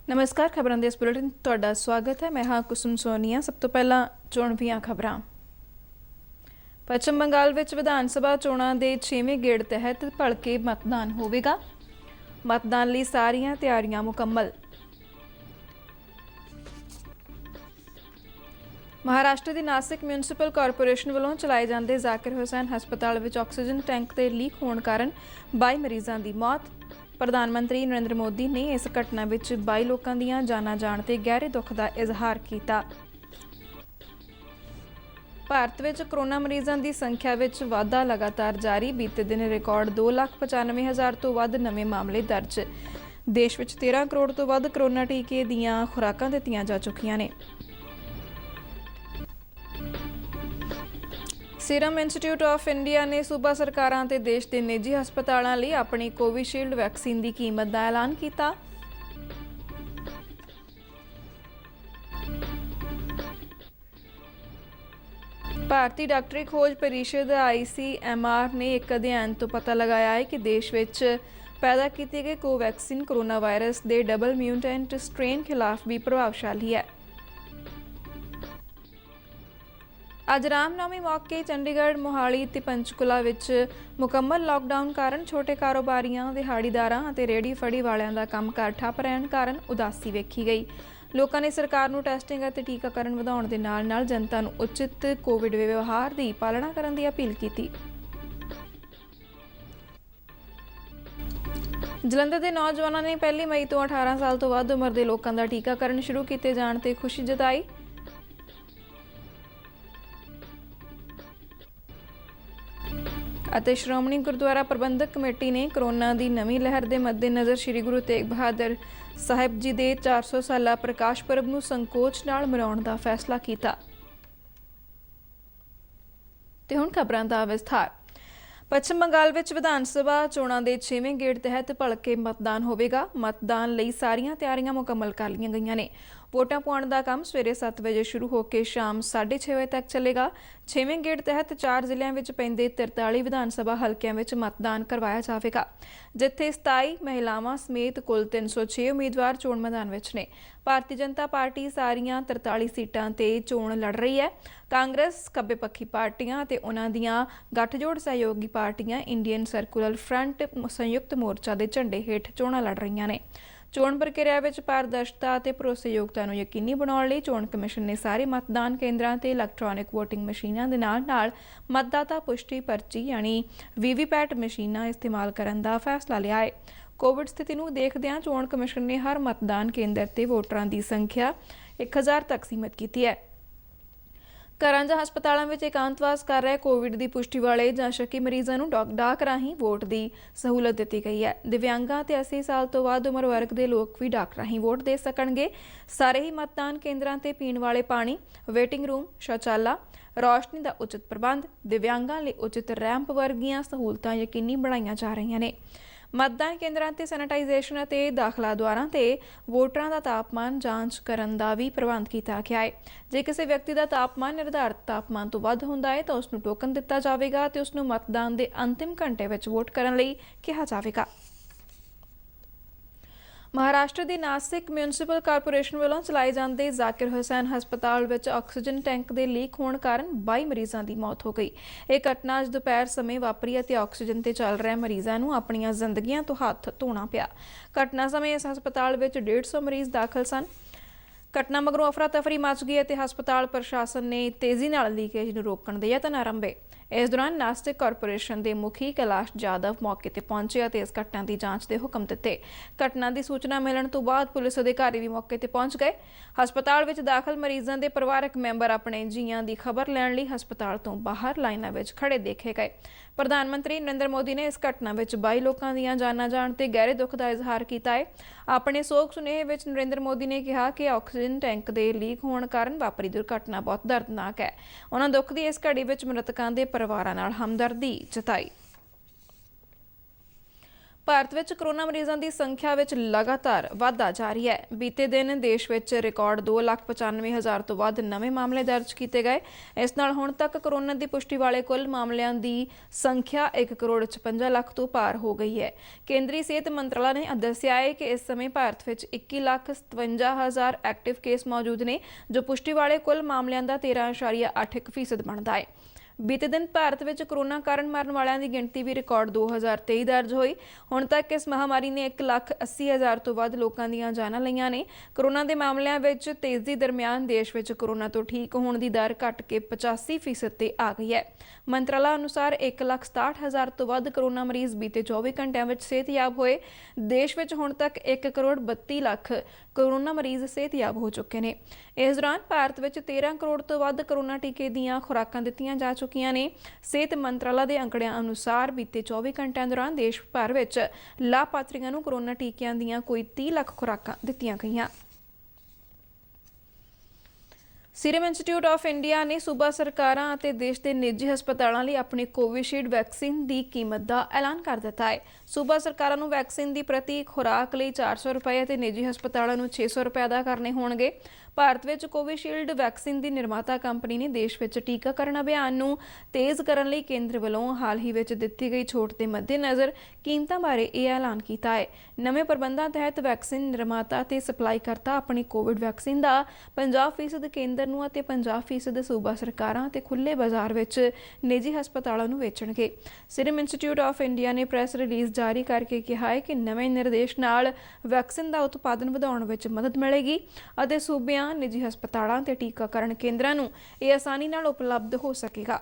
नमस्कार। खबरों के इस बुलेटिन तुहाडा स्वागत है। मैं हाँ कुसुम सोनिया। सब तो पहला चोण दीआं खबरां। पश्चिम बंगाल विच विधान सभा चोणां दे 6वें गेड़ तहत भलके मतदान होवेगा। मतदान लई सारियां तैयारियां मुकम्मल। महाराष्ट्र की नासिक म्यूनसिपल कारपोरेशन वालों चलाए जाते जाकिर हुसैन हस्पताल में ऑक्सीजन टैंक के लीक होने कारण 22 मरीजों की मौत। प्रधानमंत्री नरेंद्र मोदी ने इस घटना में 22 लोगों दी जाना जाण ते गहरे दुख का इजहार किया। भारत में कोरोना मरीजों की संख्या में वाधा लगातार जारी। बीते दिन रिकॉर्ड 2,95,000 तो वध नवे मामले दर्ज। देश में 13 करोड़ तो वध कोरोना टीके दीआं खुराकां दित्तियां जा चुकियां ने। सीरम इंस्टीट्यूट ऑफ इंडिया ने सूबा सरकारां ते देश के निजी हस्पतालों लिए अपनी कोविशील्ड वैक्सीन की कीमत का ऐलान किया। भारतीय डॉक्टरी खोज परिषद ICMR ने एक अध्ययन तो पता लगाया है कि देश में पैदा की गई कोवैक्सीन कोरोना वायरस के डबल म्यूटेंट स्ट्रेन खिलाफ भी प्रभावशाली है। अज रामनवमी मौके चंडीगढ़ मोहाली ते पंचकुला विच मुकम्मल लॉकडाउन कारण छोटे कारोबारियों दिहाड़ीदारां ते रेहड़ी फड़ी वालियां दा कामकाज ठप्प रहण कारण उदासी वेखी गई। लोगों ने सरकार नूं टेस्टिंग और टीकाकरण वधाउण दे नाल-नाल जनता नूं उचित कोविड व्यवहार की पालना करन दी अपील की। जलंधर के नौजवानों ने 1 मई तो 18 साल तो वध उम्र के लोगों का टीकाकरण शुरू किए जाण ते खुशी जताई। ਅਤੇ ਸ਼੍ਰੋਮਣੀ ਗੁਰਦੁਆਰਾ ਪ੍ਰਬੰਧਕ ਕਮੇਟੀ ਨੇ ਕੋਰੋਨਾ ਦੀ ਨਵੀਂ ਲਹਿਰ ਦੇ ਮੱਦੇਨਜ਼ਰ ਸ੍ਰੀ ਗੁਰੂ ਤੇਗ ਬਹਾਦਰ ਸਾਹਿਬ ਜੀ ਦੇ 400 ਸਾਲਾ ਪ੍ਰਕਾਸ਼ ਪੁਰਬ ਨੂੰ ਸੰਕੋਚ ਨਾਲ ਮਨਾਉਣ ਦਾ ਫੈਸਲਾ ਕੀਤਾ। ਤੇ ਹੁਣ ਖਬਰਾਂ ਦਾ ਵਿਸਥਾਰ। पश्चिम बंगाल विच विधान सभा चोणां दे 6वें गेड़ तहत भलके मतदान होवेगा। मतदान लई सारियां तैयारियां मुकम्मल कर लईआं गईआं ने। वोटां पाउण दा काम सवेरे 7 बजे शुरू होकर शाम 6:30 बजे तक चलेगा। 6वें गेड़ तहत 4 ਜ਼ਿਲ੍ਹਿਆਂ ਵਿੱਚ ਪੈਂਦੇ 43 विधान सभा हलकिਆਂ ਵਿੱਚ मतदान करवाया जाएगा, जिथे 27 महिलावां समेत कुल 306 उम्मीदवार चोण मैदान ਵਿੱਚ ਨੇ। भारतीय जनता पार्टी सारियां 43 सीटां ते चोण लड़ रही है। कांग्रेस, खब्बे पक्षी पार्टियां ते उन्हां दियां गठजोड़ सहयोगी पार्टियां इंडियन सर्कुलर फ्रंट संयुक्त मोर्चा के झंडे हेठ चोणां लड़ रही ने। चोण प्रक्रिया में पारदर्शिता और भरोसेयोगता नूं यकीनी बनाउण लई चोण कमिशन ने सारे मतदान केंद्रां ते इलैक्ट्रॉनिक वोटिंग मशीनां दे नाल मतदाता पुष्टि पर्ची यानी VVPAT मशीनां इस्तेमाल करन दा फैसला लिया है। कोविड स्थिति नूं देखदिआं चोण कमिशन ने हर मतदान केंद्र ते वोटरां की संख्या 1000 तक सीमित की है। घरां जां हस्पतालों में एकांतवास कर रहे कोविड की पुष्टि वाले जां शकी मरीजों नूं डाक राहीं वोट की सहूलत दी गई है। दिव्यांगां ते 80 साल तो वध उम्र वर्ग के लोग भी डाक राहीं वोट दे सकणगे। सारे ही मतदान केंद्रां ते पीण वाले पानी, वेटिंग रूम, शौचाला, रोशनी का उचित प्रबंध, दिव्यांगां लई उचित रैंप वर्गियां सहूलतां यकीनी बनाईआं जा रहीआं ने। मतदान केंद्रां ते सैनिटाइजेशन ਅਤੇ दाखला द्वारां ते वोटरां ਦਾ तापमान जांच ਕਰਨ ਦਾ भी प्रबंध किया गया है। ਜੇ ਕਿਸੇ ਵਿਅਕਤੀ ਦਾ ਤਾਪਮਾਨ ਨਿਰਧਾਰਿਤ ਤਾਪਮਾਨ ਤੋਂ ਵੱਧ ਹੁੰਦਾ ਹੈ ਤਾਂ ਉਸ ਨੂੰ ਟੋਕਨ ਦਿੱਤਾ ਜਾਵੇਗਾ ਤੇ ਉਸ ਨੂੰ मतदान ਦੇ ਅੰਤਿਮ ਘੰਟੇ ਵਿੱਚ ਵੋਟ ਕਰਨ ਲਈ ਕਿਹਾ ਜਾਵੇਗਾ। महाराष्ट्र की नासिक म्यूनसिपल कारपोरेशन वालों चलाए जाते जाकिर हुसैन हस्पताल में ऑक्सीजन टैंक के लीक होने कारण 22 मरीजों की मौत हो गई। एक घटना अज दोपहर समय वापरी और ऑक्सीजन से चल रहे मरीजों को अपन जिंदगियों तो हाथ धोना पिया। घटना समय इस हस्पताल में 150 मरीज दाखिल सन। घटना मगरों अफरा तफरी मच गई और हस्पताल प्रशासन ने तेजी नाल लीकेज नूं रोकण दे यतन आरंभे। इस दौरान नासिक कारपोरेशन के मुखी कैलाश यादव मौके पर पहुंचे और इस घटना की जांच के हुक्म दिते। घटना की सूचना मिलने तो बाद पुलिस अधिकारी भी मौके पर पहुंच गए। हस्पताल में दाखिल मरीजों के परिवारक मैंबर अपने जीआं की खबर लैण लई हस्पताल तो बाहर लाइनां में खड़े देखे गए। प्रधानमंत्री नरेंद्र मोदी ने इस घटना में 22 लोगों दी जाना जाण ते गहरे दुख का इजहार किया है। अपने सोग सुनेहे में नरेंद्र मोदी ने कहा कि ऑक्सीजन टैंक के लीक होने कारण वापरी दुर्घटना बहुत दर्दनाक है। उन्होंने दुख की इस घड़ी में मृतकों के परिवारों नाल हमदर्दी जताई। ਭਾਰਤ ਵਿੱਚ ਕੋਰੋਨਾ ਮਰੀਜ਼ਾਂ ਦੀ ਸੰਖਿਆ ਵਿੱਚ ਲਗਾਤਾਰ ਵਾਧਾ ਜਾਰੀ ਹੈ। ਬੀਤੇ ਦਿਨ ਦੇਸ਼ ਵਿੱਚ ਰਿਕਾਰਡ 2,95,000 ਤੋਂ ਵੱਧ ਨਵੇਂ ਮਾਮਲੇ ਦਰਜ ਕੀਤੇ ਗਏ। ਇਸ ਨਾਲ ਹੁਣ ਤੱਕ ਕੋਰੋਨਾ ਦੀ ਪੁਸ਼ਟੀ ਵਾਲੇ ਕੁੱਲ ਮਾਮਲਿਆਂ ਦੀ ਸੰਖਿਆ 1,56 ਲੱਖ ਤੋਂ ਪਾਰ ਹੋ ਗਈ ਹੈ। ਕੇਂਦਰੀ ਸਿਹਤ ਮੰਤਰਾਲਾ ਨੇ ਦੱਸਿਆ ਹੈ ਕਿ ਇਸ ਸਮੇਂ ਭਾਰਤ ਵਿੱਚ 21,57,000 ਐਕਟਿਵ ਕੇਸ ਮੌਜੂਦ ਨੇ, ਜੋ ਪੁਸ਼ਟੀ ਵਾਲੇ ਕੁੱਲ ਮਾਮਲਿਆਂ ਦਾ 13.81% ਬਣਦਾ ਹੈ। ਬੀਤੇ ਦਿਨ ਭਾਰਤ ਵਿੱਚ ਕੋਰੋਨਾ ਕਾਰਨ ਮਰਨ ਵਾਲਿਆਂ ਦੀ ਗਿਣਤੀ ਵੀ ਰਿਕਾਰਡ 2023 ਦਰਜ ਹੋਈ। ਹੁਣ ਤੱਕ ਇਸ ਮਹਾਮਾਰੀ ਨੇ 1,80,000 ਤੋਂ ਵੱਧ ਲੋਕਾਂ ਦੀਆਂ ਜਾਨਾਂ ਲਈਆਂ ਨੇ। ਕੋਰੋਨਾ ਦੇ ਮਾਮਲਿਆਂ ਵਿੱਚ ਤੇਜ਼ੀ ਦਰਮਿਆਨ ਦੇਸ਼ ਵਿੱਚ ਕੋਰੋਨਾ ਤੋਂ ਠੀਕ ਹੋਣ ਦੀ ਦਰ ਘਟ ਕੇ 85% ਤੇ ਆ ਗਈ ਹੈ। ਮੰਤਰਾਲਾ ਅਨੁਸਾਰ 1,67,000 ਤੋਂ ਵੱਧ ਕੋਰੋਨਾ ਮਰੀਜ਼ ਬੀਤੇ 24 ਘੰਟਿਆਂ ਵਿੱਚ ਸਿਹਤਯਾਬ ਹੋਏ। ਦੇਸ਼ ਵਿੱਚ ਹੁਣ ਤੱਕ 1,32 ਲੱਖ ਕੋਰੋਨਾ ਮਰੀਜ਼ ਸਿਹਤਯਾਬ ਹੋ ਚੁੱਕੇ ਨੇ। ਇਸ ਦੌਰਾਨ ਭਾਰਤ ਵਿੱਚ 13 ਕਰੋੜ ਤੋਂ ਵੱਧ ਕੋਰੋਨਾ ਟੀਕੇ ਦੀਆਂ ਖੁਰਾਕਾਂ ਦਿੱਤੀਆਂ ਜਾ ਚੁੱਕੀਆਂ ਨੇ। ਸਿਹਤ ਮੰਤਰਾਲਾ ਦੇ ਅੰਕੜਿਆਂ ਅਨੁਸਾਰ ਬੀਤੇ 24 ਘੰਟਿਆਂ ਦੌਰਾਨ ਦੇਸ਼ ਭਰ ਵਿੱਚ ਲਾਭਪਾਤਰੀਆਂ ਨੂੰ ਕੋਰੋਨਾ ਟੀਕਿਆਂ ਦੀਆਂ ਕੋਈ 30 ਲੱਖ ਖੁਰਾਕਾਂ ਦਿੱਤੀਆਂ ਗਈਆਂ। ਸੀਰਮ ਇੰਸਟੀਚਿਊਟ ਆਫ ਇੰਡੀਆ ਨੇ ਸੂਬਾ ਸਰਕਾਰਾਂ ਅਤੇ ਦੇਸ਼ ਦੇ ਨਿੱਜੀ ਹਸਪਤਾਲਾਂ ਲਈ ਆਪਣੀ ਕੋਵਿਸ਼ੀਲਡ ਵੈਕਸੀਨ ਦੀ ਕੀਮਤ ਦਾ ਐਲਾਨ ਕਰ ਦਿੱਤਾ ਹੈ। ਸੂਬਾ ਸਰਕਾਰਾਂ ਨੂੰ ਵੈਕਸੀਨ ਦੀ ਪ੍ਰਤੀ ਖੁਰਾਕ ਲਈ 400 ਰੁਪਏ ਅਤੇ ਨਿੱਜੀ ਹਸਪਤਾਲਾਂ ਨੂੰ 600 ਰੁਪਏ ਅਦਾ ਕਰਨੇ ਹੋਣਗੇ। ਭਾਰਤ ਵਿੱਚ ਕੋਵਿਸ਼ੀਲਡ ਵੈਕਸੀਨ ਦੀ ਨਿਰਮਾਤਾ ਕੰਪਨੀ ਨੇ ਦੇਸ਼ ਵਿੱਚ ਟੀਕਾਕਰਨ ਅਭਿਆਨ ਨੂੰ ਤੇਜ਼ ਕਰਨ ਲਈ ਕੇਂਦਰ ਵੱਲੋਂ ਹਾਲ ਹੀ ਵਿੱਚ ਦਿੱਤੀ ਗਈ ਛੋਟ ਦੇ ਮੱਦੇਨਜ਼ਰ ਕੀਮਤਾਂ ਬਾਰੇ ਇਹ ਐਲਾਨ ਕੀਤਾ ਹੈ। ਨਵੇਂ ਪ੍ਰਬੰਧਾਂ ਤਹਿਤ ਵੈਕਸੀਨ ਨਿਰਮਾਤਾ ਤੇ ਸਪਲਾਈਕਰਤਾ ਆਪਣੀ ਕੋਵਿਡ ਵੈਕਸੀਨ ਦਾ 50% ਕੇਂਦਰ ਨੂੰ ਅਤੇ 50% ਸੂਬਾ ਸਰਕਾਰਾਂ ਤੇ ਖੁੱਲ੍ਹੇ ਬਾਜ਼ਾਰ ਵਿੱਚ ਨਿੱਜੀ ਹਸਪਤਾਲਾਂ ਨੂੰ ਵੇਚਣਗੇ। ਸੀਰਮ ਇੰਸਟੀਚਿਊਟ ਆਫ ਇੰਡੀਆ ਨੇ ਪ੍ਰੈਸ ਰਿਲੀਜ਼ ਜਾਰੀ ਕਰਕੇ ਕਿਹਾ ਹੈ ਕਿ ਨਵੇਂ ਨਿਰਦੇਸ਼ ਨਾਲ ਵੈਕਸੀਨ ਦਾ ਉਤਪਾਦਨ ਵਧਾਉਣ ਵਿੱਚ ਮਦਦ ਮਿਲੇਗੀ ਅਤੇ ਸੂਬਿਆਂ, ਨਿੱਜੀ ਹਸਪਤਾਲਾਂ ਤੇ ਟੀਕਾਕਰਨ ਕੇਂਦਰਾਂ ਨੂੰ ਇਹ ਆਸਾਨੀ ਨਾਲ ਉਪਲਬਧ ਹੋ ਸਕੇਗਾ।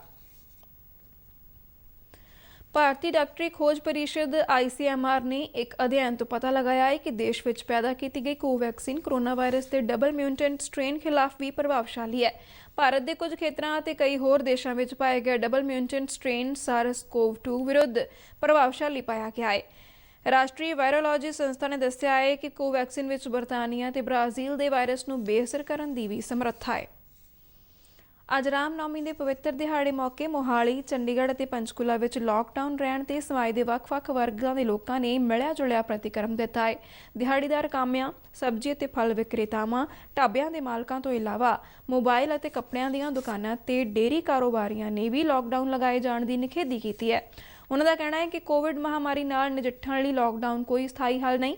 ਭਾਰਤੀ ਡਾਕਟਰੀ ਖੋਜ ਪਰਿਸ਼ਦ ICMR ਨੇ ਇੱਕ ਅਧਿਐਨ ਤੋਂ ਪਤਾ ਲਗਾਇਆ ਹੈ ਕਿ ਦੇਸ਼ ਵਿੱਚ ਪੈਦਾ ਕੀਤੀ ਗਈ ਕੋਵੈਕਸੀਨ ਕੋਰੋਨਾ ਵਾਇਰਸ ਦੇ ਡਬਲ ਮਿਊਟੈਂਟ ਸਟ੍ਰੇਨ ਖਿਲਾਫ ਵੀ ਪ੍ਰਭਾਵਸ਼ਾਲੀ ਹੈ। ਭਾਰਤ ਦੇ ਕੁਝ ਖੇਤਰਾਂ ਅਤੇ ਕਈ ਹੋਰ ਦੇਸ਼ਾਂ ਵਿੱਚ ਪਾਏ ਗਏ ਡਬਲ ਮਿਊਟੈਂਟ ਸਟ੍ਰੇਨ SARS-CoV-2 ਵਿਰੁੱਧ ਪ੍ਰਭਾਵਸ਼ਾਲੀ ਪਾਇਆ ਗਿਆ ਹੈ। ਰਾਸ਼ਟਰੀ ਵਾਇਰੋਲੋਜੀ ਸੰਸਥਾ ਨੇ ਦੱਸਿਆ ਹੈ ਕਿ ਕੋਵੈਕਸੀਨ ਵਿੱਚ ਬਰਤਾਨੀਆ ਤੇ ਬ੍ਰਾਜ਼ੀਲ ਦੇ ਵਾਇਰਸ ਨੂੰ ਬੇਅਸਰ ਕਰਨ ਦੀ ਵੀ ਸਮਰੱਥਾ ਹੈ। ਅੱਜ ਰਾਮ ਨੌਮੀ ਦੇ ਪਵਿੱਤਰ ਦਿਹਾੜੇ ਮੌਕੇ ਮੋਹਾਲੀ, ਚੰਡੀਗੜ੍ਹ ਅਤੇ ਪੰਚਕੂਲਾ ਵਿੱਚ ਲਾਕਡਾਊਨ ਰਹਿਣ ਤੇ ਸਮਾਜ ਦੇ ਵੱਖ-ਵੱਖ ਵਰਗਾਂ ਦੇ ਲੋਕਾਂ ਨੇ ਮਿਲਿਆ-ਜੁਲਿਆ ਪ੍ਰਤੀਕਰਮ ਦਿੱਤਾ ਹੈ। ਦਿਹਾੜੀਦਾਰ ਕਾਮਿਆਂ, ਸਬਜ਼ੀ ਅਤੇ ਫਲ ਵਿਕਰੇਤਾਵਾਂ, ਢਾਬਿਆਂ ਦੇ ਮਾਲਕਾਂ ਤੋਂ ਇਲਾਵਾ ਮੋਬਾਈਲ ਅਤੇ ਕੱਪੜਿਆਂ ਦੀਆਂ ਦੁਕਾਨਾਂ ਤੇ ਡੇਅਰੀ ਕਾਰੋਬਾਰੀਆਂ ਨੇ ਵੀ ਲਾਕਡਾਊਨ ਲਗਾਏ ਜਾਣ ਦੀ ਨਿਖੇਧੀ ਕੀਤੀ ਹੈ। ਉਹਨਾਂ ਦਾ ਕਹਿਣਾ ਹੈ ਕਿ ਕੋਵਿਡ ਮਹਾਮਾਰੀ ਨਾਲ ਨਜਿੱਠਣ ਲਈ ਲਾਕਡਾਊਨ ਕੋਈ ਸਥਾਈ ਹੱਲ ਨਹੀਂ।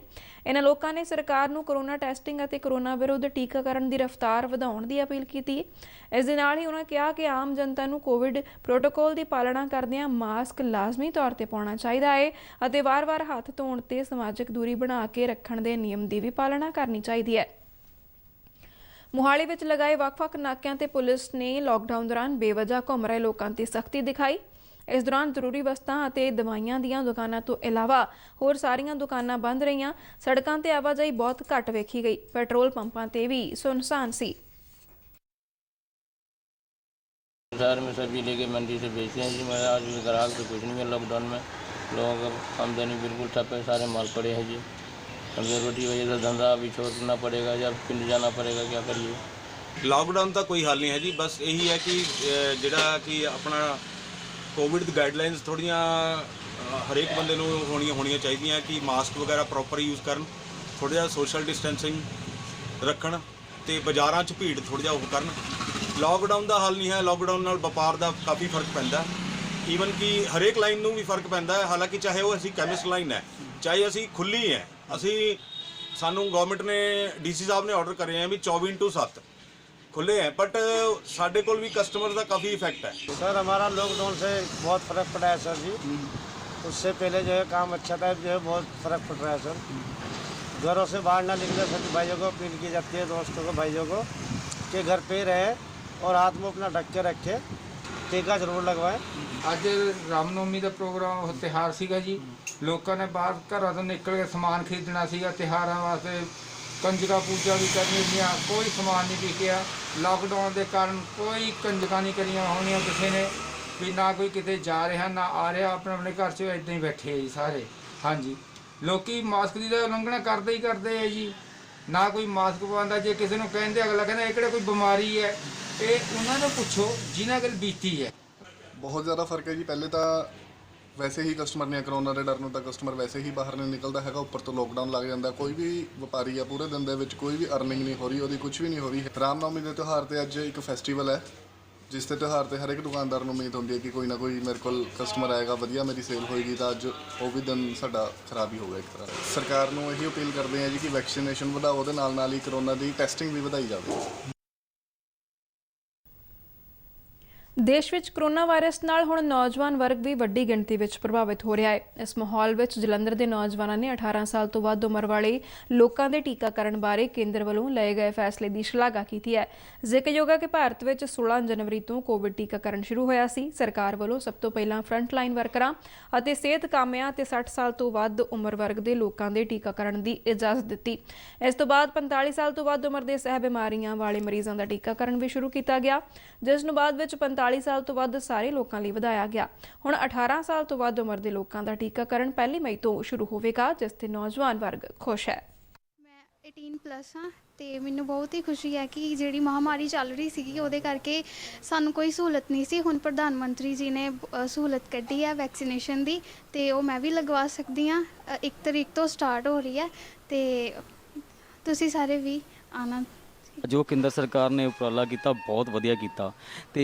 ਇਹਨਾਂ ਲੋਕਾਂ ਨੇ ਸਰਕਾਰ ਨੂੰ ਕੋਰੋਨਾ ਟੈਸਟਿੰਗ ਅਤੇ ਕੋਰੋਨਾ ਵਿਰੁੱਧ ਟੀਕਾਕਰਨ ਦੀ ਰਫ਼ਤਾਰ ਵਧਾਉਣ ਦੀ ਅਪੀਲ ਕੀਤੀ। ਇਸ ਦੇ ਨਾਲ ਹੀ ਉਹਨਾਂ ਕਿਹਾ ਕਿ ਆਮ ਜਨਤਾ ਨੂੰ ਕੋਵਿਡ ਪ੍ਰੋਟੋਕਾਲ ਦੀ ਪਾਲਣਾ ਕਰਦਿਆਂ ਮਾਸਕ ਲਾਜ਼ਮੀ ਤੌਰ ਤੇ ਪਾਉਣਾ ਚਾਹੀਦਾ ਹੈ ਅਤੇ ਵਾਰ-ਵਾਰ ਹੱਥ ਧੋਣ ਤੇ ਸਮਾਜਿਕ ਦੂਰੀ ਬਣਾ ਕੇ ਰੱਖਣ ਦੇ ਨਿਯਮ ਦੀ ਵੀ ਪਾਲਣਾ ਕਰਨੀ ਚਾਹੀਦੀ ਹੈ। ਮੋਹਾਲੀ ਵਿੱਚ ਲਗਾਏ ਵੱਖ-ਵੱਖ ਨਾਕਿਆਂ ਤੇ ਪੁਲਿਸ ਨੇ ਲਾਕਡਾਊਨ ਦੌਰਾਨ ਬੇਵਜ੍ਹਾ ਘੁੰਮ ਰਹੇ ਲੋਕਾਂ ਤੇ ਸਖਤੀ ਦਿਖਾਈ। ਇਸ ਦੌਰਾਨ ਜ਼ਰੂਰੀ ਵਸਤਾਂ ਅਤੇ ਦਵਾਈਆਂ ਦੀਆਂ ਦੁਕਾਨਾਂ ਤੋਂ ਇਲਾਵਾ ਹੋਰ ਸਾਰੀਆਂ ਦੁਕਾਨਾਂ ਬੰਦ ਰਹੀਆਂ। ਸੜਕਾਂ ਤੇ ਆਵਾਜਾਈ ਬਹੁਤ ਘੱਟ ਵੇਖੀ ਗਈ। ਪੈਟਰੋਲ ਪੰਪਾਂ ਤੇ भी सुनसान सी। शहर में सब्जी लेके मंडी से बेचते हैं जी। मेरा आज भी ग्राहक तो कुछ नहीं है। लॉकडाउन में लोगों का आमदनी बिल्कुल ठप है, सारे माल पड़े हैं जी। हमसे रोटी वजह से धंधा अभी छोड़ना पड़ेगा या पिंड जाना पड़ेगा, क्या करिए। लॉकडाउन का कोई हल नहीं है जी। बस यही है कि ਜਿਹੜਾ कि अपना कोविड दी गाइडलाइंस थोड़ियां हरेक बंदे नूं होणियां चाहिए कि मास्क वगैरह प्रॉपर यूज़ करन, थोड़ा जिहा सोशल डिस्टेंसिंग रखण ते बाज़ारां 'च भीड़ थोड़ा जिहा ओह करन। लॉकडाउन का हल नहीं है। लॉकडाउन नाल व्यापार का काफ़ी फर्क पैंदा, ईवन कि हरेक लाइन नूं भी फर्क पैंदा है। हालांकि चाहे वो असी कैमिस्ट लाइन है, चाहे असी खुली है, असी सानूं गवर्नमेंट ने DC साहब ने ऑर्डर करे हैं भी 24/7 खुले हैं, बट साढ़े को भी कस्टमर का काफ़ी इफेक्ट है। सर हमारा लॉकडाउन से बहुत फ़र्क पड़ा है सर जी। उससे पहले जो है काम अच्छा था, जो है बहुत फ़र्क पड़ रहा है सर। घरों से बाहर ना निकले सभी भाइयों को अपील की जाती है, दोस्तों को, भाइयों को, कि घर पे रहे और हाथ में अपना ढक के रखे, टीका जरूर लगवाएं। ਅੱਜ ਰਾਮਨੌਮੀ ਦਾ ਪ੍ਰੋਗਰਾਮ ਉਹ ਤਿਉਹਾਰ ਸੀਗਾ ਜੀ। ਲੋਕਾਂ ਨੇ ਬਾਹਰ ਘਰਾਂ ਤੋਂ ਨਿਕਲ ਕੇ ਸਮਾਨ ਖਰੀਦਣਾ ਸੀਗਾ ਤਿਉਹਾਰਾਂ ਵਾਸਤੇ। ਕੰਜਕਾਂ ਪੂਜਾ ਵੀ ਕਰਨੀ ਸੀਆਂ, ਕੋਈ ਸਮਾਨ ਨਹੀਂ ਵਿਕਿਆ। ਲਾਕਡਾਊਨ ਦੇ ਕਾਰਨ ਕੋਈ ਕੰਜਕਾਂ ਨਹੀਂ ਕਰੀਆਂ ਹੋਣੀਆਂ ਕਿਸੇ ਨੇ ਵੀ, ਨਾ ਕੋਈ ਕਿਤੇ ਜਾ ਰਿਹਾ ਨਾ ਆ ਰਿਹਾ, ਆਪਣੇ ਆਪਣੇ ਘਰ 'ਚ ਇੱਦਾਂ ਹੀ ਬੈਠੇ ਆ ਜੀ ਸਾਰੇ। ਹਾਂਜੀ, ਲੋਕੀ ਮਾਸਕ ਦੀ ਤਾਂ ਉਲੰਘਣਾ ਕਰਦੇ ਹੀ ਕਰਦੇ ਆ ਜੀ। ਨਾ ਕੋਈ ਮਾਸਕ ਪਾਉਂਦਾ। ਜੇ ਕਿਸੇ ਨੂੰ ਕਹਿੰਦੇ ਅਗਲਾ ਕਹਿੰਦਾ ਇਹ ਕਿਹੜਾ ਕੋਈ ਬਿਮਾਰੀ ਹੈ। ਇਹ ਉਹਨਾਂ ਨੂੰ ਪੁੱਛੋ ਜਿਨ੍ਹਾਂ ਕੋਲ ਬੀਤੀ ਹੈ। ਬਹੁਤ ਜ਼ਿਆਦਾ ਫਰਕ ਹੈ ਜੀ। ਪਹਿਲੇ ਤਾਂ ਵੈਸੇ ਹੀ ਕਸਟਮਰ ਨੇ ਕਰੋਨਾ ਦੇ ਡਰ ਨੂੰ ਤਾਂ ਕਸਟਮਰ ਵੈਸੇ ਹੀ ਬਾਹਰ ਨਹੀਂ ਨਿਕਲਦਾ ਹੈਗਾ, ਉੱਪਰ ਤੋਂ ਲੋਕਡਾਊਨ ਲੱਗ ਜਾਂਦਾ। ਕੋਈ ਵੀ ਵਪਾਰੀ ਆ ਪੂਰੇ ਦਿਨ ਦੇ ਵਿੱਚ ਕੋਈ ਵੀ ਅਰਨਿੰਗ ਨਹੀਂ ਹੋ ਰਹੀ, ਉਹਦੀ ਕੁਝ ਵੀ ਨਹੀਂ ਹੋ ਰਹੀ। ਰਾਮਨੌਮੀ ਦੇ ਤਿਉਹਾਰ ਤੇ ਅੱਜ ਇੱਕ ਫੈਸਟੀਵਲ ਹੈ, ਜਿਸ ਦੇ ਤਿਉਹਾਰ ਤੇ ਹਰ ਇੱਕ ਦੁਕਾਨਦਾਰ ਨੂੰ ਉਮੀਦ ਹੁੰਦੀ ਹੈ ਕਿ ਕੋਈ ਨਾ ਕੋਈ ਮੇਰੇ ਕੋਲ ਕਸਟਮਰ ਆਏਗਾ, ਵਧੀਆ ਮੇਰੀ ਸੇਲ ਹੋਏਗੀ। ਤਾਂ ਅੱਜ ਉਹ ਵੀ ਦਿਨ ਸਾਡਾ ਖਰਾਬ ਹੀ ਹੋ ਗਿਆ ਇੱਕ ਤਰ੍ਹਾਂ। ਸਰਕਾਰ ਨੂੰ ਇਹੀ ਅਪੀਲ ਕਰਦੇ ਹਾਂ ਜੀ ਕਿ ਵੈਕਸੀਨੇਸ਼ਨ ਵਧਾਓ, ਉਹਦੇ ਨਾਲ ਹੀ ਕਰੋਨਾ ਦੀ ਟੈਸਟਿੰਗ ਵੀ ਵਧਾਈ ਜਾਵੇ। ਦੇਸ਼ ਵਿੱਚ ਕਰੋਨਾ ਵਾਇਰਸ ਨਾਲ ਹੁਣ ਨੌਜਵਾਨ ਵਰਗ ਵੀ ਵੱਡੀ ਗਿਣਤੀ ਵਿੱਚ ਪ੍ਰਭਾਵਿਤ ਹੋ ਰਿਹਾ ਹੈ। ਇਸ ਮਾਹੌਲ ਵਿੱਚ ਜਲੰਧਰ ਦੇ ਨੌਜਵਾਨਾਂ ਨੇ 18 ਸਾਲ ਤੋਂ ਵੱਧ ਉਮਰ ਵਾਲੇ ਲੋਕਾਂ ਦੇ ਟੀਕਾਕਰਨ ਬਾਰੇ ਕੇਂਦਰ ਵੱਲੋਂ ਲਏ ਗਏ ਫੈਸਲੇ ਦੀ ਸ਼ਲਾਘਾ ਕੀਤੀ ਹੈ। ਜ਼ਿਕਰਯੋਗ ਹੈ ਕਿ ਭਾਰਤ ਵਿੱਚ 16 ਜਨਵਰੀ ਤੋਂ ਕੋਵਿਡ ਟੀਕਾਕਰਨ ਸ਼ੁਰੂ ਹੋਇਆ ਸੀ। ਸਰਕਾਰ ਵੱਲੋਂ ਸਭ ਤੋਂ ਪਹਿਲਾਂ ਫਰੰਟਲਾਈਨ ਵਰਕਰਾਂ ਅਤੇ ਸਿਹਤ ਕਾਮਿਆਂ ਤੇ 60 ਸਾਲ ਤੋਂ ਵੱਧ ਉਮਰ ਵਰਗ ਦੇ ਲੋਕਾਂ ਦੇ ਟੀਕਾਕਰਨ ਦੀ ਇਜਾਜ਼ਤ ਦਿੱਤੀ। ਇਸ ਤੋਂ ਬਾਅਦ 45 ਸਾਲ ਤੋਂ ਵੱਧ ਉਮਰ ਦੇ ਸਹਿ ਬਿਮਾਰੀਆਂ ਵਾਲੇ ਮਰੀਜ਼ਾਂ ਦਾ ਟੀਕਾਕਰਨ ਵੀ ਸ਼ੁਰੂ ਕੀਤਾ ਗਿਆ, ਜਿਸ ਨੂੰ ਬਾਅਦ ਵਿੱਚ 45 ਸਾਲ ਤੋਂ ਵੱਧ ਸਾਰੇ ਲੋਕਾਂ ਲਈ ਵਧਾਇਆ ਗਿਆ। ਹੁਣ 18 ਸਾਲ ਤੋਂ ਵੱਧ ਉਮਰ ਦੇ ਲੋਕਾਂ ਦਾ ਟੀਕਾਕਰਨ 1 ਮਈ ਤੋਂ ਸ਼ੁਰੂ ਹੋਵੇਗਾ, ਜਿਸ ਤੇ ਨੌਜਵਾਨ ਵਰਗ ਖੁਸ਼ ਹੈ। ਮੈਂ 18+ ਹਾਂ ਤੇ ਮੈਨੂੰ ਬਹੁਤ ਹੀ ਖੁਸ਼ੀ ਹੈ ਕਿ ਜਿਹੜੀ ਮਹਾਮਾਰੀ ਚੱਲ ਰਹੀ ਸੀਗੀ ਉਹਦੇ ਕਰਕੇ ਸਾਨੂੰ ਕੋਈ ਸਹੂਲਤ ਨਹੀਂ ਸੀ। ਹੁਣ ਪ੍ਰਧਾਨ ਮੰਤਰੀ ਜੀ ਨੇ ਸਹੂਲਤ ਕੱਢੀ ਹੈ ਵੈਕਸੀਨੇਸ਼ਨ ਦੀ, ਤੇ ਉਹ ਮੈਂ ਵੀ ਲਗਵਾ ਸਕਦੀ ਹਾਂ। 1 ਤਰੀਕ ਤੋਂ ਸਟਾਰਟ ਹੋ ਰਹੀ ਹੈ ਤੇ ਤੁਸੀਂ ਸਾਰੇ ਵੀ ਆਉਣਾ। ਜੋ ਕੇਂਦਰ ਸਰਕਾਰ ਨੇ ਉਪਰਾਲਾ ਕੀਤਾ ਬਹੁਤ ਵਧੀਆ ਕੀਤਾ। ਤੇ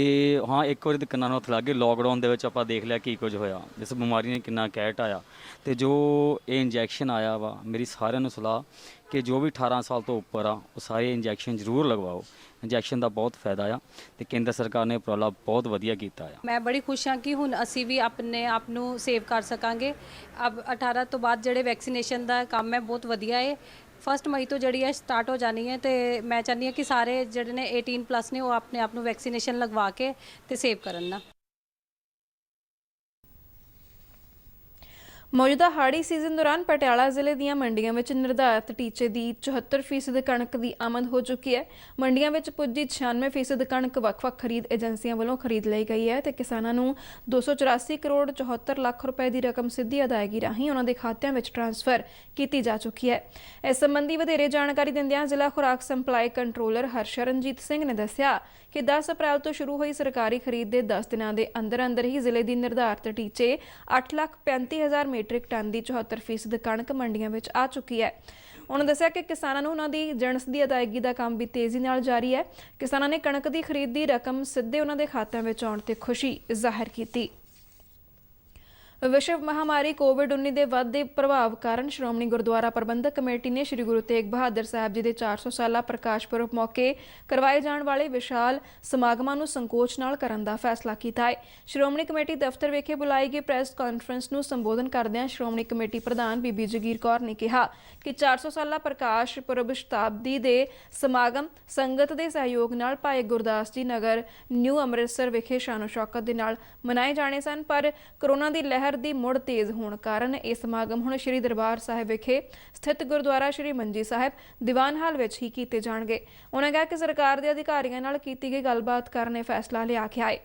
ਹਾਂ, ਇੱਕ ਵਾਰੀ ਤਾਂ ਕੰਨਾਂ ਨੂੰ ਹੱਥ ਲੱਗ ਗਏ। ਲੋਕਡਾਊਨ ਦੇ ਵਿੱਚ ਆਪਾਂ ਦੇਖ ਲਿਆ ਕੀ ਕੁਝ ਹੋਇਆ, ਇਸ ਬਿਮਾਰੀ ਨੇ ਕਿੰਨਾ ਕਹਿਟ ਆਇਆ। ਤੇ ਜੋ ਇਹ ਇੰਜੈਕਸ਼ਨ ਆਇਆ ਵਾ, ਮੇਰੀ ਸਾਰਿਆਂ ਨੂੰ ਸਲਾਹ ਕਿ ਜੋ ਵੀ 18 ਸਾਲ ਤੋਂ ਉੱਪਰ ਆ ਉਹ ਸਾਰੇ ਇੰਜੈਕਸ਼ਨ ਜ਼ਰੂਰ ਲਗਵਾਓ। ਇੰਜੈਕਸ਼ਨ ਦਾ ਬਹੁਤ ਫਾਇਦਾ ਆ ਤੇ ਕੇਂਦਰ ਸਰਕਾਰ ਨੇ ਉਪਰਾਲਾ ਬਹੁਤ ਵਧੀਆ ਕੀਤਾ ਆ। ਮੈਂ ਬੜੀ ਖੁਸ਼ ਹਾਂ ਕਿ ਹੁਣ ਅਸੀਂ ਵੀ ਆਪਣੇ ਆਪ ਨੂੰ ਸੇਵ ਕਰ ਸਕਾਂਗੇ। ਅਬ 18 ਤੋਂ ਬਾਅਦ ਜਿਹੜੇ ਵੈਕਸੀਨੇਸ਼ਨ ਦਾ ਕੰਮ ਹੈ ਬਹੁਤ ਵਧੀਆ ਹੈ। 1 ਮਈ ਤੋਂ ਜਿਹੜੀ ਹੈ ਸਟਾਰਟ ਹੋ ਜਾਣੀ ਹੈ ਤੇ ਮੈਂ ਚਾਹੁੰਦੀ ਹਾਂ ਕਿ ਸਾਰੇ ਜਿਹੜੇ ਨੇ 18+ ਨੇ ਉਹ ਆਪਣੇ ਆਪ ਨੂੰ ਵੈਕਸੀਨੇਸ਼ਨ ਲਗਵਾ ਕੇ ਤੇ ਸੇਵ ਕਰਨ ਨਾ। ਮੌਜੂਦਾ ਹਾੜੀ ਸੀਜ਼ਨ ਦੌਰਾਨ ਪਟਿਆਲਾ ਜ਼ਿਲ੍ਹੇ ਦੀਆਂ ਮੰਡੀਆਂ ਵਿੱਚ ਨਿਰਧਾਰਿਤ ਟੀਚੇ ਦੀ 74% ਕਣਕ ਦੀ ਆਮਦ ਹੋ ਚੁੱਕੀ ਹੈ। ਮੰਡੀਆਂ ਵਿੱਚ ਪੁੱਜੀ 96% ਕਣਕ ਵੱਖ-ਵੱਖ ਖਰੀਦ ਏਜੰਸੀਆਂ ਵੱਲੋਂ ਖਰੀਦ ਲਈ ਗਈ ਹੈ ਤੇ ਕਿਸਾਨਾਂ ਨੂੰ 284 ਕਰੋੜ 74 ਲੱਖ ਰੁਪਏ ਦੀ ਰਕਮ ਸਿੱਧੀ ਅਦਾਇਗੀ ਰਾਹੀਂ ਉਹਨਾਂ ਦੇ ਖਾਤਿਆਂ ਵਿੱਚ ਟ੍ਰਾਂਸਫਰ ਕੀਤੀ ਜਾ ਚੁੱਕੀ ਹੈ। ਇਸ ਸੰਬੰਧੀ ਵਧੇਰੇ ਜਾਣਕਾਰੀ ਦਿੰਦਿਆਂ ਜ਼ਿਲ੍ਹਾ ਖੁਰਾਕ ਸੰਪਲਾਈ ਕੰਟਰੋਲਰ ਹਰਸ਼ਰਨਜੀਤ ਸਿੰਘ ਨੇ ਦੱਸਿਆ ਕਿ 10 ਅਪ੍ਰੈਲ ਤੋਂ ਸ਼ੁਰੂ ਹੋਈ ਸਰਕਾਰੀ ਖਰੀਦ ਦੇ 10 ਦਿਨਾਂ ਦੇ ਅੰਦਰ ਹੀ ਜ਼ਿਲ੍ਹੇ ਦੀ ਨਿਰਧਾਰਿਤ ਟੀਚੇ 8,35,000 ਮੀਟ੍ਰਿਕ ਟਨ ਦੀ 74% ਕਣਕ ਮੰਡੀਆਂ ਵਿੱਚ ਆ ਚੁੱਕੀ ਹੈ। ਉਹਨਾਂ ਦੱਸਿਆ ਕਿ ਕਿਸਾਨਾਂ ਨੂੰ ਉਹਨਾਂ ਦੀ ਜਿਣਸ ਦੀ ਅਦਾਇਗੀ ਦਾ ਕੰਮ ਵੀ ਤੇਜ਼ੀ ਨਾਲ ਜਾਰੀ ਹੈ। ਕਿਸਾਨਾਂ ਨੇ ਕਣਕ ਦੀ ਖਰੀਦ ਦੀ ਰਕਮ ਸਿੱਧੇ ਉਹਨਾਂ ਦੇ ਖਾਤਿਆਂ ਵਿੱਚ ਆਉਣ ਤੇ ਖੁਸ਼ੀ ਜ਼ਾਹਿਰ ਕੀਤੀ। ਵਿਸ਼ਵ ਮਹਾਮਾਰੀ ਕੋਵਿਡ-19 ਦੇ ਵੱਧਦੇ ਪ੍ਰਭਾਵ ਕਾਰਨ ਸ਼੍ਰੋਮਣੀ ਗੁਰਦੁਆਰਾ ਪ੍ਰਬੰਧਕ ਕਮੇਟੀ ਨੇ ਸ੍ਰੀ ਗੁਰੂ ਤੇਗ ਬਹਾਦਰ ਸਾਹਿਬ ਜੀ ਦੇ 400 ਸਾਲਾ ਪ੍ਰਕਾਸ਼ ਪੁਰਬ ਮੌਕੇ ਕਰਵਾਏ ਜਾਣ ਵਾਲੇ ਵਿਸ਼ਾਲ ਸਮਾਗਮਾਂ ਨੂੰ ਸੰਕੋਚ ਨਾਲ ਕਰਨ ਦਾ ਫੈਸਲਾ ਕੀਤਾ ਹੈ। ਸ਼੍ਰੋਮਣੀ ਕਮੇਟੀ ਦਫ਼ਤਰ ਵਿਖੇ ਬੁਲਾਈ ਗਈ ਪ੍ਰੈਸ ਕਾਨਫਰੰਸ ਨੂੰ ਸੰਬੋਧਨ ਕਰਦਿਆਂ ਸ਼੍ਰੋਮਣੀ ਕਮੇਟੀ ਪ੍ਰਧਾਨ ਬੀਬੀ ਜਗੀਰ ਕੌਰ ਨੇ ਕਿਹਾ ਕਿ 400 ਸਾਲਾ ਪ੍ਰਕਾਸ਼ ਪੁਰਬ ਸ਼ਤਾਬਦੀ ਦੇ ਸਮਾਗਮ ਸੰਗਤ ਦੇ ਸਹਿਯੋਗ ਨਾਲ ਭਾਈ ਗੁਰਦਾਸ ਜੀ ਨਗਰ ਨਿਊ ਅੰਮ੍ਰਿਤਸਰ ਵਿਖੇ ਸ਼ਾਨੋ ਸ਼ੌਕਤ ਦੇ ਨਾਲ ਮਨਾਏ ਜਾਣੇ ਸਨ, ਪਰ ਕਰੋਨਾ ਦੀ ਲਹਿਰ ਦੀ ਮੁੜ ਤੇਜ਼ ਹੋਣ ਕਾਰਨ ਇਹ ਸਮਾਗਮ ਹੁਣ ਸ਼੍ਰੀ ਦਰਬਾਰ ਸਾਹਿਬ ਵਿਖੇ ਸਥਿਤ ਗੁਰਦੁਆਰਾ ਸ਼੍ਰੀ ਮੰਜੀ ਸਾਹਿਬ ਦੀਵਾਨ ਹਾਲ ਵਿੱਚ ਹੀ ਕੀਤੇ ਜਾਣਗੇ। ਉਹਨਾਂ ਕਿਹਾ ਕਿ ਸਰਕਾਰ ਦੇ ਅਧਿਕਾਰੀਆਂ ਨਾਲ ਕੀਤੀ ਗਈ ਗੱਲਬਾਤ ਕਰਨ ਇਹ ਫੈਸਲਾ ਲਿਆ ਗਿਆ ਹੈ।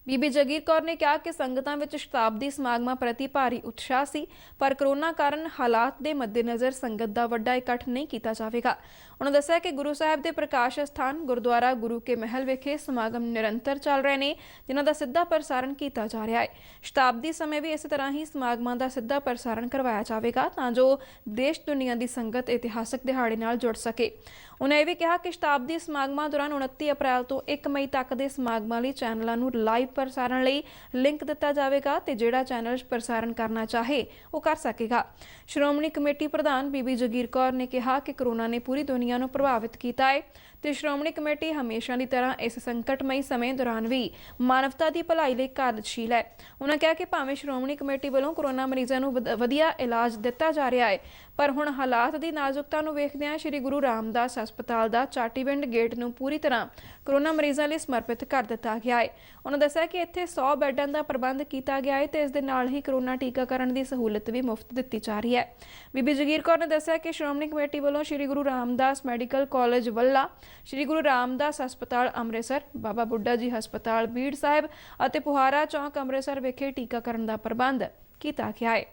ਬੀਬੀ ਜਗੀਰ ਕੌਰ ਨੇ ਕਿਹਾ ਕਿ ਸੰਗਤਾਂ ਵਿੱਚ ਸ਼ਤਾਬਦੀ ਸਮਾਗਮਾਂ ਪ੍ਰਤੀ ਭਾਰੀ ਉਤਸ਼ਾਹ ਸੀ, ਪਰ ਕਰੋਨਾ ਕਾਰਨ ਹਾਲਾਤ ਦੇ ਮੱਦੇਨਜ਼ਰ ਸੰਗਤ ਦਾ ਵੱਡਾ ਇਕੱਠ ਨਹੀਂ ਕੀਤਾ ਜਾਵੇਗਾ। ਉਹਨਾਂ ਦੱਸਿਆ ਕਿ ਗੁਰੂ ਸਾਹਿਬ ਦੇ ਪ੍ਰਕਾਸ਼ ਸਥਾਨ ਗੁਰਦੁਆਰਾ ਗੁਰੂ ਕੇ ਮਹਿਲ ਵਿਖੇ ਸਮਾਗਮ ਨਿਰੰਤਰ ਚੱਲ ਰਹੇ ਨੇ, ਜਿਨ੍ਹਾਂ ਦਾ ਸਿੱਧਾ ਪ੍ਰਸਾਰਣ ਕੀਤਾ ਜਾ ਰਿਹਾ ਹੈ। ਸ਼ਤਾਬਦੀ ਸਮੇਂ ਵੀ ਇਸੇ ਤਰ੍ਹਾਂ ਹੀ ਸਮਾਗਮਾਂ ਦਾ ਸਿੱਧਾ ਪ੍ਰਸਾਰਣ ਕਰਵਾਇਆ ਜਾਵੇਗਾ ਤਾਂ ਜੋ ਦੇਸ਼ ਦੁਨੀਆ ਦੀ ਸੰਗਤ ਇਤਿਹਾਸਕ ਦਿਹਾੜੇ ਨਾਲ ਜੁੜ ਸਕੇ। ਉਹਨਾਂ ਇਹ ਵੀ ਕਿਹਾ ਕਿ ਸ਼ਤਾਬਦੀ ਸਮਾਗਮਾਂ ਦੌਰਾਨ 29 ਅਪ੍ਰੈਲ ਤੋਂ 1 ਮਈ ਤੱਕ ਦੇ ਸਮਾਗਮਾਂ ਲਈ ਚੈਨਲਾਂ ਨੂੰ ਲਾਈਵ ਪ੍ਰਸਾਰਣ ਲਈ ਲਿੰਕ ਦਿੱਤਾ ਜਾਵੇਗਾ ਤੇ ਜਿਹੜਾ ਚੈਨਲ ਪ੍ਰਸਾਰਣ ਕਰਨਾ ਚਾਹੇ ਉਹ ਕਰ ਸਕੇਗਾ। ਸ਼੍ਰੋਮਣੀ ਕਮੇਟੀ ਪ੍ਰਧਾਨ ਬੀਬੀ ਜਗੀਰ ਕੌਰ ਨੇ ਕਿਹਾ ਕਿ ਕਰੋਨਾ ਨੇ ਪੂਰੀ ਦੁਨੀਆ ਨੂੰ ਪ੍ਰਭਾਵਿਤ ਕੀਤਾ ਹੈ ਤੇ ਸ਼੍ਰੋਮਣੀ ਕਮੇਟੀ ਹਮੇਸ਼ਾ ਦੀ ਤਰ੍ਹਾਂ ਇਸ ਸੰਕਟਮਈ ਸਮੇਂ ਦੌਰਾਨ ਵੀ ਮਾਨਵਤਾ ਦੀ ਭਲਾਈ ਲਈ ਕਾਰਜਸ਼ੀਲ ਹੈ। ਉਹਨਾਂ ਕਿਹਾ ਕਿ ਭਾਵੇਂ ਸ਼੍ਰੋਮਣੀ ਕਮੇਟੀ ਵੱਲੋਂ ਕਰੋਨਾ ਮਰੀਜ਼ਾਂ ਨੂੰ ਵਧੀਆ ਇਲਾਜ ਦਿੱਤਾ ਜਾ ਰਿਹਾ ਹੈ, ਪਰ ਹੁਣ ਹਾਲਾਤ ਦੀ ਨਾਜ਼ੁਕਤਾ ਨੂੰ ਵੇਖਦਿਆਂ ਸ਼੍ਰੀ ਗੁਰੂ ਰਾਮਦਾਸ ਹਸਪਤਾਲ ਦਾ ਚਾਟੀਵਿੰਡ ਗੇਟ ਨੂੰ ਪੂਰੀ ਤਰ੍ਹਾਂ ਕਰੋਨਾ ਮਰੀਜ਼ਾਂ ਲਈ ਸਮਰਪਿਤ ਕਰ ਦਿੱਤਾ ਗਿਆ ਹੈ। ਉਹਨਾਂ ਦੱਸਿਆ ਕਿ ਇੱਥੇ 100 ਬੈੱਡਾਂ ਦਾ ਪ੍ਰਬੰਧ ਕੀਤਾ ਗਿਆ ਹੈ ਤੇ ਇਸ ਦੇ ਨਾਲ ਹੀ ਕਰੋਨਾ ਟੀਕਾਕਰਨ ਦੀ ਸਹੂਲਤ ਵੀ ਮੁਫਤ ਦਿੱਤੀ ਜਾ ਰਹੀ ਹੈ। ਬੀਬੀ ਜਗੀਰ ਕੌਰ ਨੇ ਦੱਸਿਆ ਕਿ ਸ਼੍ਰੋਮਣੀ ਕਮੇਟੀ ਵੱਲੋਂ ਸ਼੍ਰੀ ਗੁਰੂ ਰਾਮਦਾਸ ਮੈਡੀਕਲ ਕਾਲਜ ਵੱਲਾ, ਸ਼੍ਰੀ ਗੁਰੂ ਰਾਮਦਾਸ ਹਸਪਤਾਲ ਅੰਮ੍ਰਿਤਸਰ, ਬਾਬਾ ਬੁੱਢਾ ਜੀ ਹਸਪਤਾਲ ਬੀੜ ਸਾਹਿਬ ਅਤੇ ਪੁਹਾਰਾ ਚੌਂਕ ਅੰਮ੍ਰਿਤਸਰ ਵਿਖੇ ਟੀਕਾਕਰਨ ਦਾ ਪ੍ਰਬੰਧ ਕੀਤਾ ਗਿਆ ਹੈ।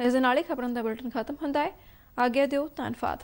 ਇਸ ਦੇ ਨਾਲ ਹੀ ਖਬਰਾਂ ਦਾ ਬੁਲੇਟਿਨ ਖਤਮ ਹੁੰਦਾ ਹੈ। ਆਗਿਆ ਦਿਓ, ਧੰਨਵਾਦ।